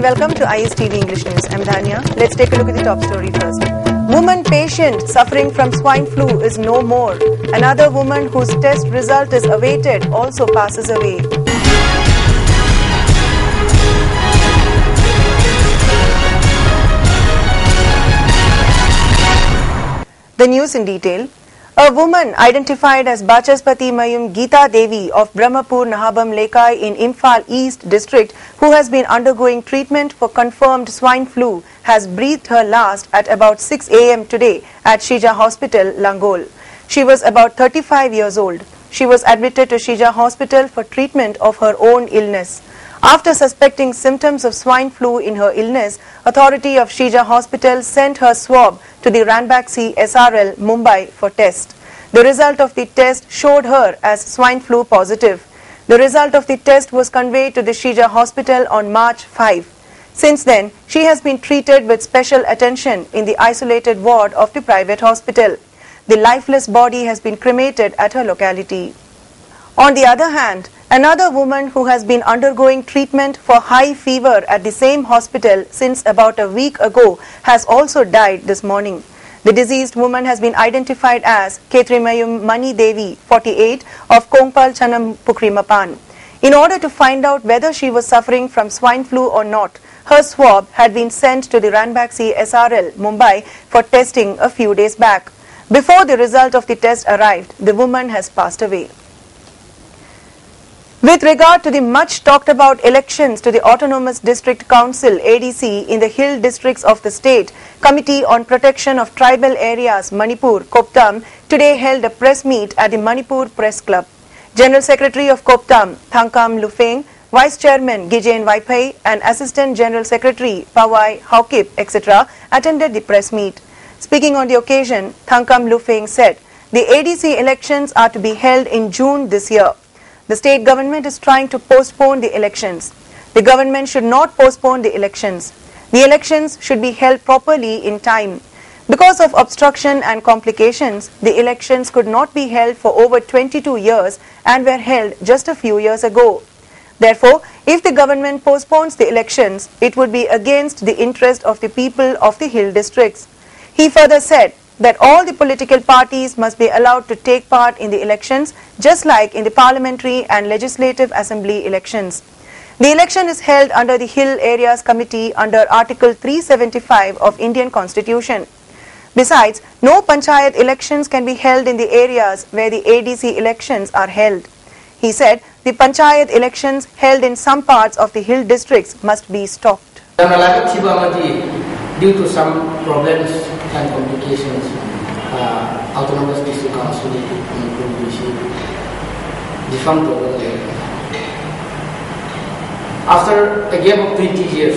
welcome to ISTV English News. I'm Dhanya. Let's take a look at the top story first. Woman patient suffering from swine flu is no more. Another woman whose test result is awaited also passes away. The news in detail. A woman identified as Bachaspati Mayum Geeta Devi of Brahmapur Nahabam Lekai in Imphal East district, who has been undergoing treatment for confirmed swine flu, has breathed her last at about 6 a.m. today at Shija Hospital, Langol. She was about 35 years old. She was admitted to Shija Hospital for treatment of her own illness. After suspecting symptoms of swine flu in her illness, authority of Shija Hospital sent her swab to the Ranbaxy SRL, Mumbai for test. The result of the test showed her as swine flu positive. The result of the test was conveyed to the Shija Hospital on March 5. Since then, she has been treated with special attention in the isolated ward of the private hospital. The lifeless body has been cremated at her locality. On the other hand, another woman who has been undergoing treatment for high fever at the same hospital since about a week ago has also died this morning. The deceased woman has been identified as Ketrimayum Mani Devi, 48, of Kongpal Chanam Pukrimapan. In order to find out whether she was suffering from swine flu or not, her swab had been sent to the Ranbaxy SRL, Mumbai, for testing a few days back. Before the result of the test arrived, the woman has passed away. With regard to the much talked about elections to the Autonomous District Council ADC in the hill districts of the state, Committee on Protection of Tribal Areas Manipur, Koptam, today held a press meet at the Manipur Press Club. General Secretary of Koptam, Thangkam Lufeng, Vice Chairman Gijen Waipai and Assistant General Secretary Pawai Haukip, etc. attended the press meet. Speaking on the occasion, Thangkam Lufeng said, the ADC elections are to be held in June this year. The state government is trying to postpone the elections. The government should not postpone the elections. The elections should be held properly in time. Because of obstruction and complications, the elections could not be held for over 22 years and were held just a few years ago. Therefore, if the government postpones the elections, it would be against the interest of the people of the hill districts. He further said that all the political parties must be allowed to take part in the elections, just like in the parliamentary and legislative assembly elections. The election is held under the Hill Areas Committee under Article 375 of Indian Constitution. Besides, no panchayat elections can be held in the areas where the ADC elections are held. He said the panchayat elections held in some parts of the hill districts must be stopped. Due to some problems and complications, Autonomous District Council defunct over there. After a gap of 20 years,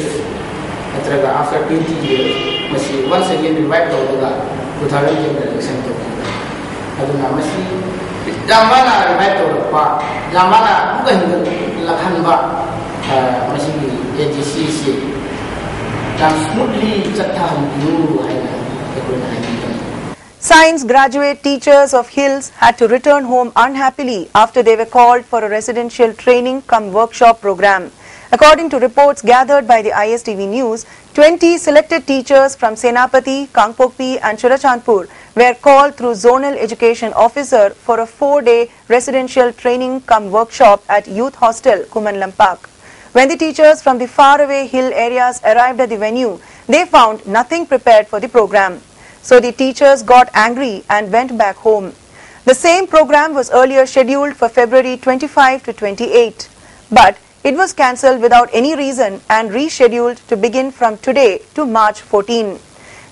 after 20 years, once again revived over the 2010 election. Aduna masi jamana revived over pa jamana bukan lakhanba masi AGCC. Science graduate teachers of Hills had to return home unhappily after they were called for a residential training cum workshop program. According to reports gathered by the ISTV News, 20 selected teachers from Senapati, Kangpokpi and Churachandpur were called through Zonal Education Officer for a 4-day residential training cum workshop at Youth Hostel, Kumanlampak. When the teachers from the faraway hill areas arrived at the venue, they found nothing prepared for the program. So the teachers got angry and went back home. The same program was earlier scheduled for February 25 to 28, but it was cancelled without any reason and rescheduled to begin from today to March 14.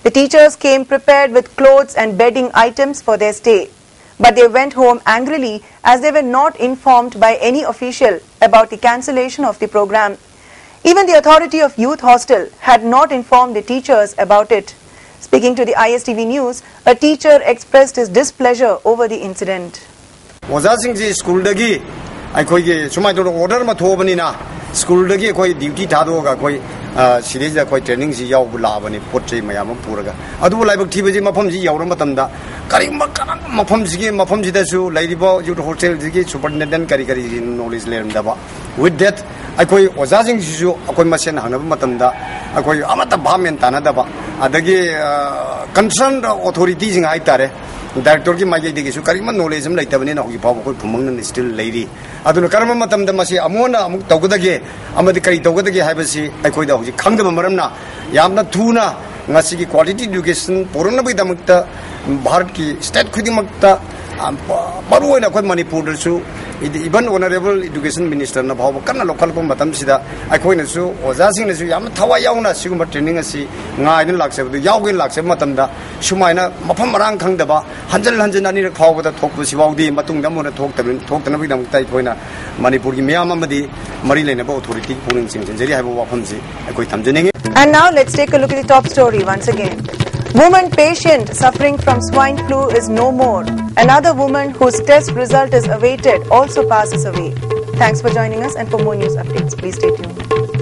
The teachers came prepared with clothes and bedding items for their stay. But they went home angrily as they were not informed by any official about the cancellation of the program. Even the authority of Youth Hostel had not informed the teachers about it. Speaking to the ISTV News, a teacher expressed his displeasure over the incident. School dagi koi duty thado ga koi series da koi training si yaw bula bani potche mayam puraga adu lai bak thibe ji mafam ji yawra matam da kari mafam ji da su lai ribo youth hostel ji superintendent kari knowledge learn da ba with that ꯑꯩꯈꯣꯏ ꯑꯣꯖꯥꯁꯤꯡꯁꯤꯁꯨ ꯑꯩꯈꯣꯏ ꯃꯁꯦꯟ ꯍꯪꯅꯕ ꯃꯇꯝꯗ ꯑꯩꯈꯣꯏ ꯑꯃꯠꯇ ꯚꯥꯞ main ꯇꯥꯅꯗꯕ ꯑꯗꯒꯤ concern ꯑꯣꯊꯣꯔꯤꯇꯤꯁꯤꯡ ꯍꯥꯏꯇꯥꯔꯦ ꯗꯥꯏꯔꯦꯛꯇꯣꯔꯒꯤ ꯃꯥꯏꯀꯩꯗꯒꯤꯁꯨ ꯀꯔꯤꯒꯨꯝꯕ ꯅꯣꯂꯦꯖ ꯑꯃ ꯂꯩꯇꯕꯅꯤꯅ ꯍꯧꯖꯤꯛ ꯐꯥꯎꯕ ꯑꯩꯈꯣꯏ ꯈꯨꯃꯪꯅ ꯁ꯭ꯇꯤꯜ ꯂꯩꯔꯤ ꯑꯗꯨꯅ ꯀꯔꯝꯕ ꯃꯇꯝꯗ ꯃꯁꯤ ꯑꯃꯨꯛ ꯇꯧꯒꯗꯒꯦ ꯑꯃꯗꯤ ꯀꯔꯤ ꯇꯧꯒꯗꯒꯦ ꯍꯥꯏꯕꯁꯤ ꯑꯩꯈꯣꯏꯗ ꯍꯧꯖꯤꯛ ꯈꯪꯗꯕ ꯃꯔꯝꯅ ꯌꯥꯝꯅ ꯊꯨꯅ ꯉꯁꯤꯒꯤ ꯀ꯭ꯋꯥꯂꯤꯇꯤ ꯏꯗꯨꯀꯦꯁꯟ ꯄꯨꯔꯛꯅꯕꯒꯤꯗꯃꯛꯇ ꯚꯥꯔꯠꯀꯤ ꯁ꯭ꯇꯦꯠ ꯈꯨꯗꯤꯡꯃꯛꯇ ꯃꯔꯨꯑꯣꯏꯅ ꯑꯩꯈꯣꯏ ꯃꯅꯤꯄꯨꯔꯗꯁꯨ इवन ऑनरेबल एजुकेशन मिनिस्टर ना भाव कन्ना लोकल को मतम सिदा अखोइनसु ओजासिंगनसु याम थवा यावना सिगुम ट्रेनिंग असि ngaina lakse yaugin lakse matamda sumaina mafam marang khangdaba hanjal hanjal ani rak phawda thokbu siwaudi matungda mona thoktana bidam tai thoina manipur gi miyam amadi mari lena ba authority puning singjenjeri haiba wafamsi akoi thamjeninge. And now let's take a look at the top story once again. Woman patient suffering from swine flu is no more. Another woman whose test result is awaited also passes away. Thanks for joining us, and for more news updates, please stay tuned.